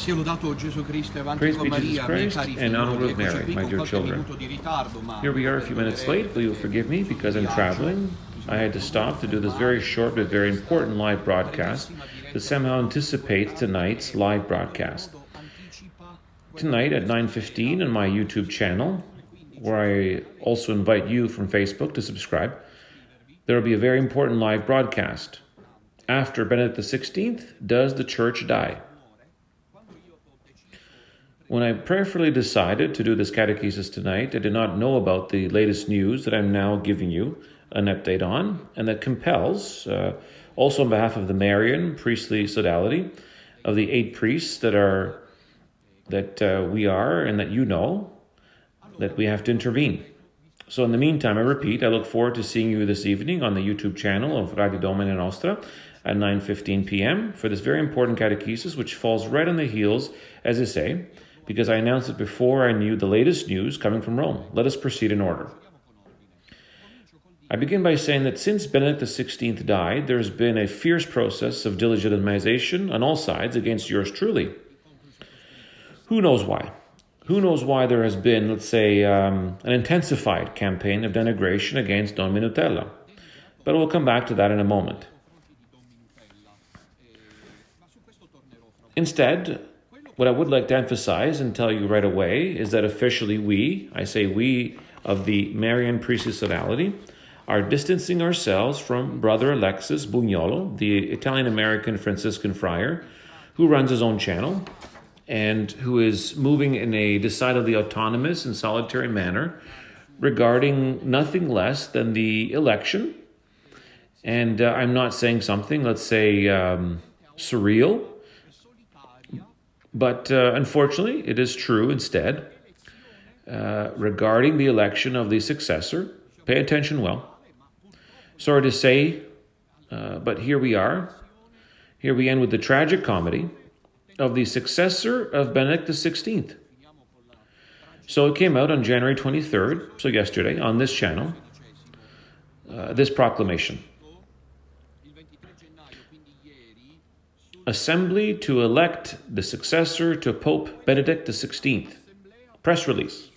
Sia lodato Gesù Cristo e avanti Praise con be Jesus Maria, miei Christ, cari and honor figlioli. with Mary, Eccoci qui my con dear qualche children. minuto di ritardo, ma Here we are a few minutes late, but you'll forgive me because I'm traveling. I had to stop to do this very short but very important live broadcast to somehow anticipate tonight's live broadcast. Tonight at 9:15 on my YouTube channel, where I also invite you from Facebook to subscribe, there will be a very important live broadcast. After Benedict XVI, does the Church die? When I prayerfully decided to do this catechesis tonight, I did not know about the latest news that I'm now giving you an update on, and that compels, also on behalf of the Marian priestly sodality, of the 8 priests that we are and that you know, that we have to intervene. So in the meantime, I repeat, I look forward to seeing you this evening on the YouTube channel of Radio Domina Nostra at 9:15 p.m. for this very important catechesis, which falls right on the heels, as I say, because I announced it before I knew the latest news coming from Rome. Let us proceed in order. I begin by saying that since Benedict XVI died, there's been a fierce process of delegitimization on all sides against yours truly. Who knows why? Who knows why there has been, let's say, an intensified campaign of denigration against Don Minutella? But we'll come back to that in a moment. Instead, what I would like to emphasize and tell you right away is that officially I say we of the Marian priestly sodality, are distancing ourselves from Brother Alexis Bugnolo, the Italian-American Franciscan friar, who runs his own channel and who is moving in a decidedly autonomous and solitary manner regarding nothing less than the election. And I'm not saying something, let's say, surreal, but unfortunately, it is true instead, regarding the election of the successor. Pay attention well. Sorry to say, but here we are. Here we end with the tragic comedy of the successor of Benedict XVI. So it came out on January 23rd, so yesterday, on this channel, this proclamation. Assembly to elect the successor to Pope Benedict XVI. Press release.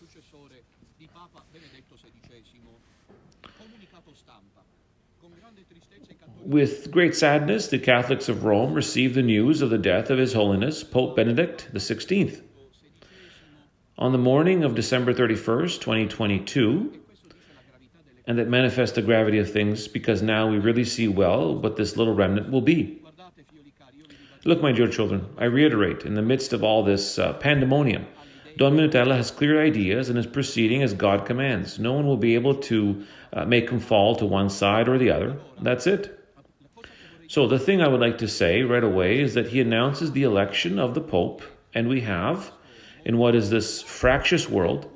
With great sadness, the Catholics of Rome received the news of the death of His Holiness Pope Benedict XVI. On the morning of December 31st, 2022, and that manifests the gravity of things because now we really see well what this little remnant will be. Look, my dear children, I reiterate, in the midst of all this pandemonium, Don Minutella has clear ideas and is proceeding as God commands. No one will be able to make him fall to one side or the other. That's it. So the thing I would like to say right away is that he announces the election of the Pope, and we have, in what is this fractious world,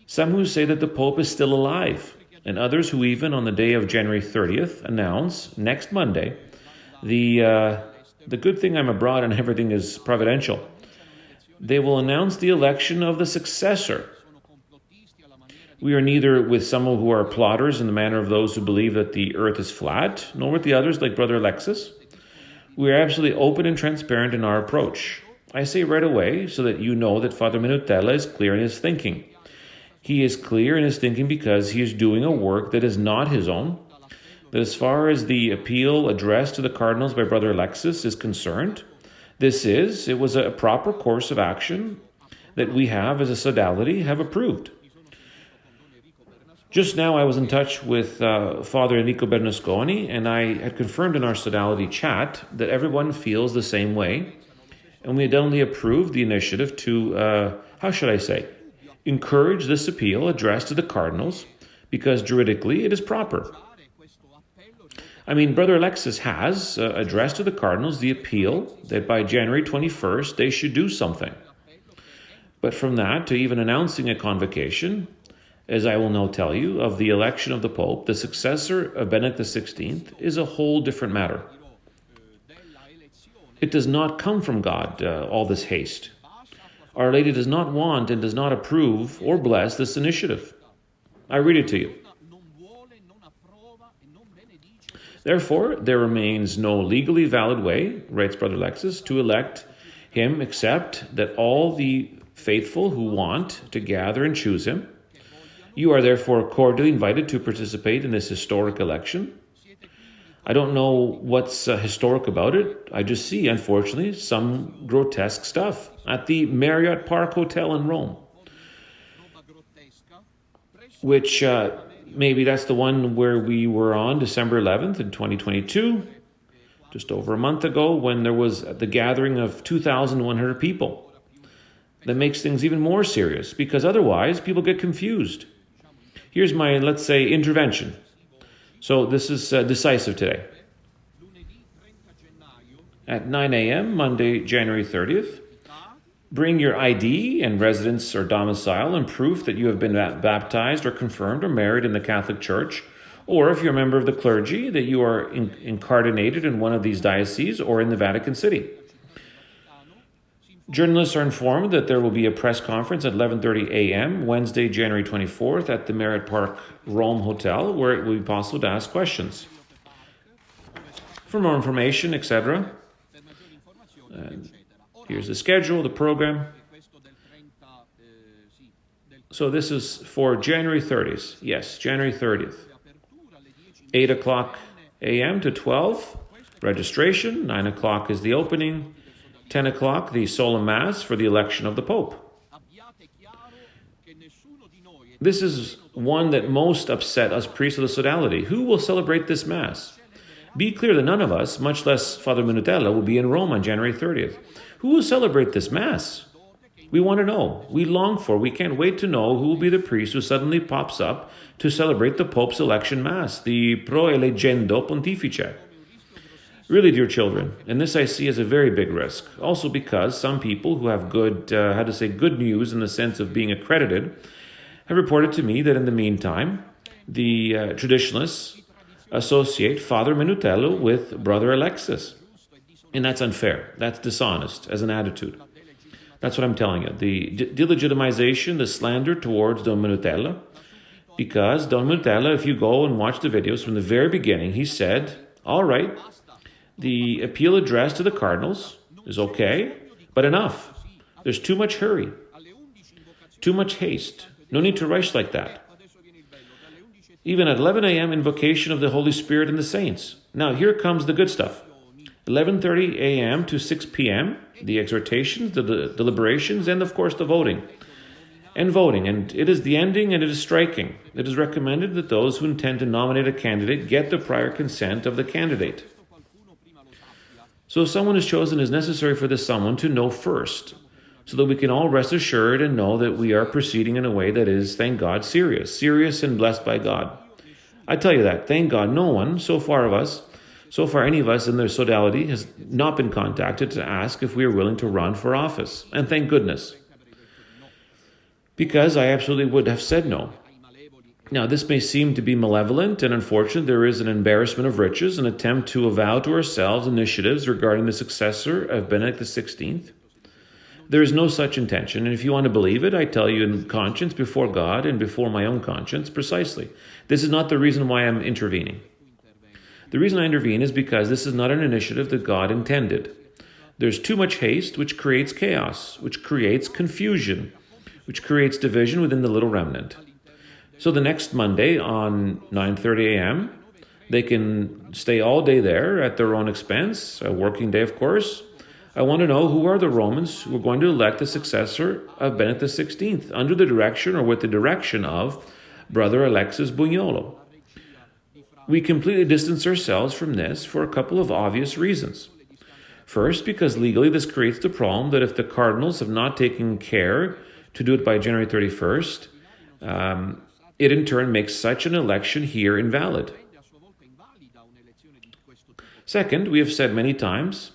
some who say that the Pope is still alive, and others who even on the day of January 30th announce, next Monday, the good thing I'm abroad and everything is providential. They will announce the election of the successor. We are neither with some who are plotters in the manner of those who believe that the earth is flat, nor with the others like Brother Alexis. We are absolutely open and transparent in our approach. I say right away so that you know that Father Minutella is clear in his thinking. He is clear in his thinking because he is doing a work that is not his own. That as far as the appeal addressed to the cardinals by Brother Alexis is concerned, it was a proper course of action that we have as a sodality have approved. Just now I was in touch with Father Enrico Bernasconi, and I had confirmed in our sodality chat that everyone feels the same way, and we had only approved the initiative to, encourage this appeal addressed to the cardinals, because juridically it is proper. I mean, Brother Alexis has addressed to the cardinals the appeal that by January 21st they should do something. But from that to even announcing a convocation, as I will now tell you, of the election of the Pope, the successor of Benedict XVI, is a whole different matter. It does not come from God, all this haste. Our Lady does not want and does not approve or bless this initiative. I read it to you. Therefore, there remains no legally valid way, writes Brother Alexis, to elect him except that all the faithful who want to gather and choose him. You are therefore cordially invited to participate in this historic election. I don't know what's historic about it. I just see, unfortunately, some grotesque stuff at the Marriott Park Hotel in Rome, which maybe that's the one where we were on December 11th in 2022, just over a month ago, when there was the gathering of 2,100 people. That makes things even more serious, because otherwise people get confused. Here's my, let's say, intervention. So this is decisive today. At 9 a.m., Monday, January 30th, bring your ID and residence or domicile and proof that you have been baptized or confirmed or married in the Catholic Church, or if you're a member of the clergy, that you are incarnated in one of these dioceses or in the Vatican City. Journalists are informed that there will be a press conference at 11:30 a.m. Wednesday, January 24th at the Marriott Park Rome Hotel, where it will be possible to ask questions. For more information, etc., here's the schedule, the program. So this is for January 30th. Yes, January 30th. 8 o'clock a.m. to 12, registration. 9 o'clock is the opening. 10 o'clock, the solemn mass for the election of the Pope. This is one that most upset us priests of the sodality. Who will celebrate this mass? Be clear that none of us, much less Father Minutella, will be in Rome on January 30th. Who will celebrate this mass? We want to know. We long for. We can't wait to know who will be the priest who suddenly pops up to celebrate the Pope's election mass, the pro eleggendo pontifice. Really, dear children, and this I see as a very big risk. Also because some people who have good news in the sense of being accredited have reported to me that in the meantime, the traditionalists associate Father Minutella with Brother Alexis. And that's unfair. That's dishonest as an attitude. That's what I'm telling you. The delegitimization, the slander towards Don Minutella, because Don Minutella, if you go and watch the videos from the very beginning, he said, all right, the appeal addressed to the cardinals is okay, but enough. There's too much hurry, too much haste. No need to rush like that. Even at 11 a.m., invocation of the Holy Spirit and the saints. Now, here comes the good stuff. 11:30 a.m. to 6 p.m., the exhortations, the deliberations, and of course the voting. And it is the ending, and it is striking. It is recommended that those who intend to nominate a candidate get the prior consent of the candidate. So if someone is chosen, it is necessary for this someone to know first, so that we can all rest assured and know that we are proceeding in a way that is, thank God, serious and blessed by God. I tell you that, thank God, no one, so far any of us in their sodality has not been contacted to ask if we are willing to run for office. And thank goodness. Because I absolutely would have said no. Now, this may seem to be malevolent and unfortunate. There is an embarrassment of riches, an attempt to avow to ourselves initiatives regarding the successor of Benedict XVI. There is no such intention, and if you want to believe it, I tell you in conscience, before God and before my own conscience, precisely. This is not the reason why I'm intervening. The reason I intervene is because this is not an initiative that God intended. There's too much haste, which creates chaos, which creates confusion, which creates division within the little remnant. So the next Monday on 9:30 a.m., they can stay all day there at their own expense, a working day, of course. I want to know who are the Romans who are going to elect the successor of Benedict XVI under the direction or with the direction of Brother Alexis Bugnolo. We completely distance ourselves from this for a couple of obvious reasons. First, because legally this creates the problem that if the cardinals have not taken care to do it by January 31st, it in turn makes such an election here invalid. Second, we have said many times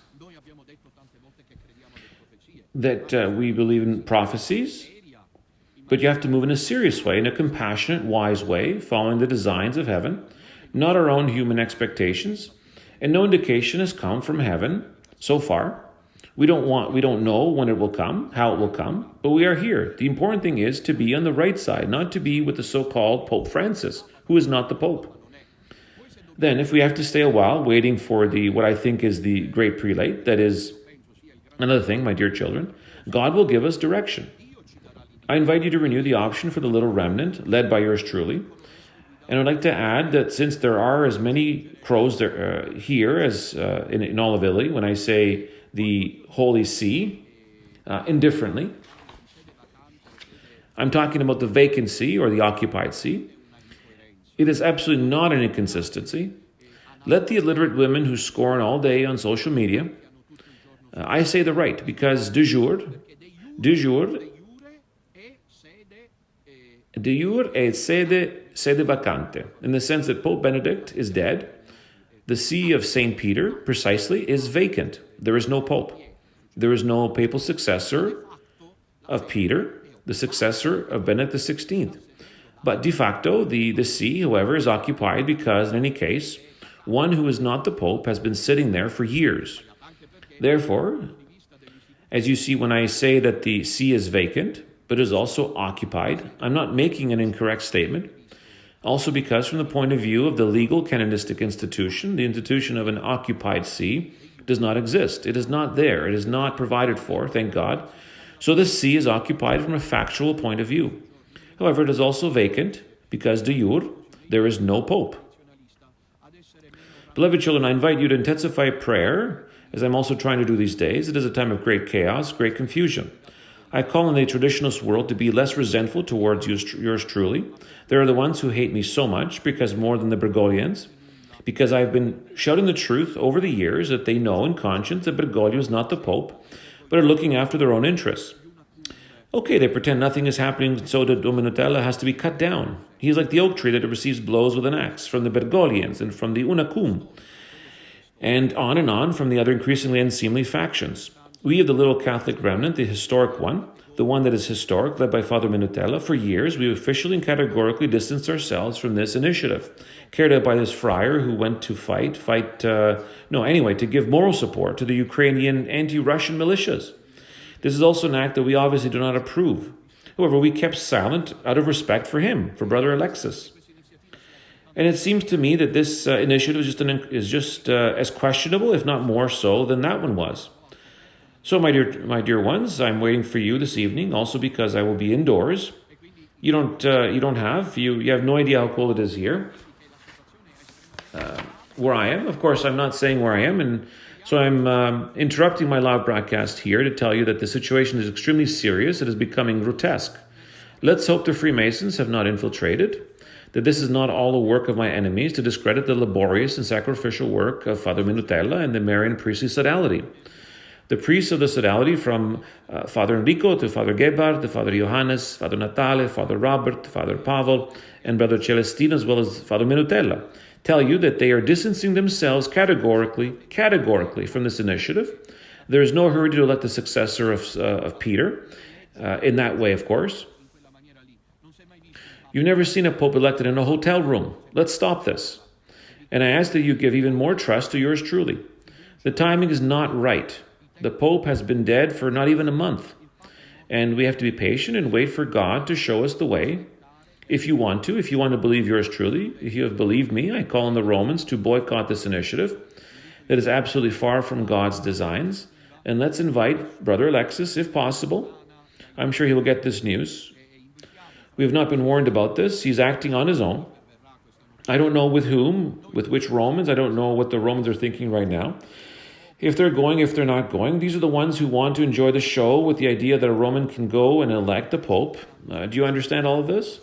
that we believe in prophecies, but you have to move in a serious way, in a compassionate, wise way, following the designs of heaven, not our own human expectations, and no indication has come from heaven so far. We don't know when it will come, how it will come, but we are here. The important thing is to be on the right side, not to be with the so-called Pope Francis, who is not the Pope. Then, if we have to stay a while waiting for what I think is the great prelate, that is Another thing, my dear children, God will give us direction. I invite you to renew the option for the little remnant, led by yours truly. And I'd like to add that since there are as many crows there, here as in all of Italy, when I say the Holy See, indifferently, I'm talking about the vacant see or the occupied see. It is absolutely not an inconsistency. Let the illiterate women who scorn all day on social media, I say the right, because de jure et sede vacante, in the sense that Pope Benedict is dead, the see of St. Peter, precisely, is vacant. There is no pope. There is no papal successor of Peter, the successor of Benedict XVI. But de facto, the see, however, is occupied because, in any case, one who is not the pope has been sitting there for years. Therefore, as you see when I say that the see is vacant, but is also occupied, I'm not making an incorrect statement. Also because from the point of view of the legal canonistic institution, the institution of an occupied see does not exist. It is not there. It is not provided for, thank God. So the see is occupied from a factual point of view. However, it is also vacant because de jure, there is no pope. Beloved children, I invite you to intensify prayer, as I'm also trying to do these days. It is a time of great chaos, great confusion. I call on the traditionalist world to be less resentful towards yours truly. There are the ones who hate me so much, because more than the Bergoglians, because I've been shouting the truth over the years that they know in conscience that Bergoglio is not the Pope, but are looking after their own interests. Okay, they pretend nothing is happening, so that Minutella has to be cut down. He is like the oak tree that receives blows with an axe from the Bergoglians and from the 𝐼𝐴 and on from the other increasingly unseemly factions. We of the little Catholic remnant, the historic one, the one that is historic, led by Father Minutella, for years we officially and categorically distanced ourselves from this initiative, carried out by this friar who went to to give moral support to the Ukrainian anti-Russian militias. This is also an act that we obviously do not approve. However, we kept silent out of respect for him, for Brother Alexis. And it seems to me that this initiative is just as questionable, if not more so, than that one was. So, my dear ones, I'm waiting for you this evening, also because I will be indoors. You have no idea how cold it is here. Where I am, of course, I'm not saying where I am, and so I'm interrupting my live broadcast here to tell you that the situation is extremely serious. It is becoming grotesque. Let's hope the Freemasons have not infiltrated, that this is not all the work of my enemies to discredit the laborious and sacrificial work of Father Minutella and the Marian priestly sodality. The priests of the sodality, from Father Enrico to Father Gebhard to Father Johannes, Father Natale, Father Robert, Father Pavel, and Brother Celestino, as well as Father Minutella, tell you that they are distancing themselves categorically from this initiative. There is no hurry to elect the successor of Peter, in that way, of course. You've never seen a pope elected in a hotel room. Let's stop this. And I ask that you give even more trust to yours truly. The timing is not right. The Pope has been dead for not even a month, and we have to be patient and wait for God to show us the way. If you want to believe yours truly, if you have believed me, I call on the Romans to boycott this initiative that is absolutely far from God's designs, and let's invite Brother Alexis, if possible. I'm sure he will get this news. We have not been warned about this. He's acting on his own. I don't know with whom, with which Romans. I don't know what the Romans are thinking right now. If they're going, if they're not going, these are the ones who want to enjoy the show with the idea that a Roman can go and elect the Pope. Do you understand all of this?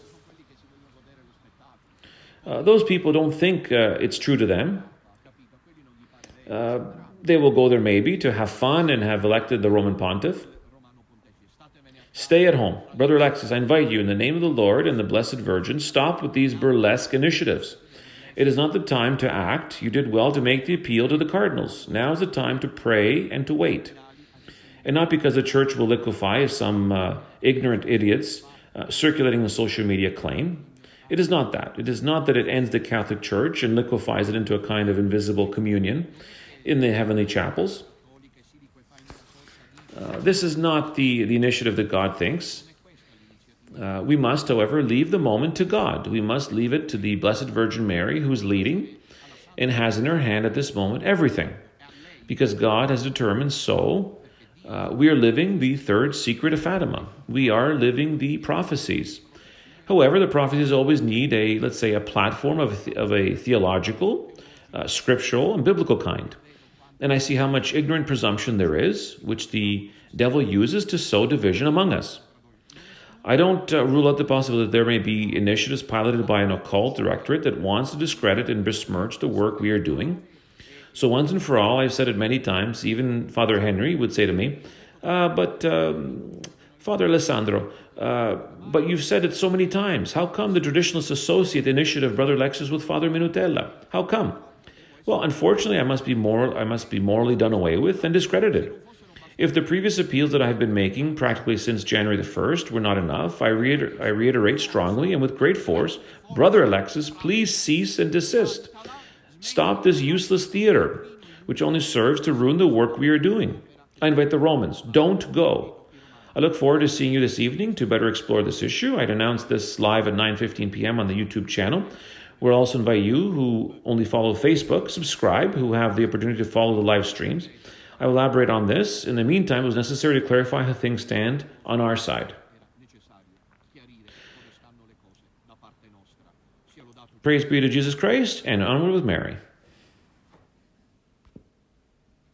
Those people don't think it's true to them. They will go there maybe to have fun and have elected the Roman Pontiff. Stay at home. Brother Alexis, I invite you in the name of the Lord and the Blessed Virgin, stop with these burlesque initiatives. It is not the time to act. You did well to make the appeal to the cardinals. Now is the time to pray and to wait. And not because the church will liquefy, as some ignorant idiots circulating the social media claim. It is not that. It is not that it ends the Catholic Church and liquefies it into a kind of invisible communion in the heavenly chapels. This is not the initiative that God thinks. We must, however, leave the moment to God. We must leave it to the Blessed Virgin Mary, who is leading and has in her hand at this moment everything, because God has determined so We are living the third secret of Fatima. We are living the prophecies. However, the prophecies always need let's say, a platform of a theological, scriptural, and biblical kind. And I see how much ignorant presumption there is, which the devil uses to sow division among us. I don't rule out the possibility that there may be initiatives piloted by an occult directorate that wants to discredit and besmirch the work we are doing. So once and for all, I've said it many times, even Father Henry would say to me, Father Alessandro, but you've said it so many times. How come the traditionalists associate the initiative Brother Alexis with Father Minutella? How come? Well, unfortunately, I must be morally done away with and discredited. If the previous appeals that I have been making practically since January the 1st were not enough, I reiterate strongly and with great force, Brother Alexis, please cease and desist. Stop this useless theater, which only serves to ruin the work we are doing. I invite the Romans, don't go. I look forward to seeing you this evening to better explore this issue. I'd announce this live at 9:15 p.m. on the YouTube channel. We'll also invite you who only follow Facebook, subscribe, who have the opportunity to follow the live streams. I will elaborate on this. In the meantime, it was necessary to clarify how things stand on our side. Praise be to Jesus Christ, and onward with Mary.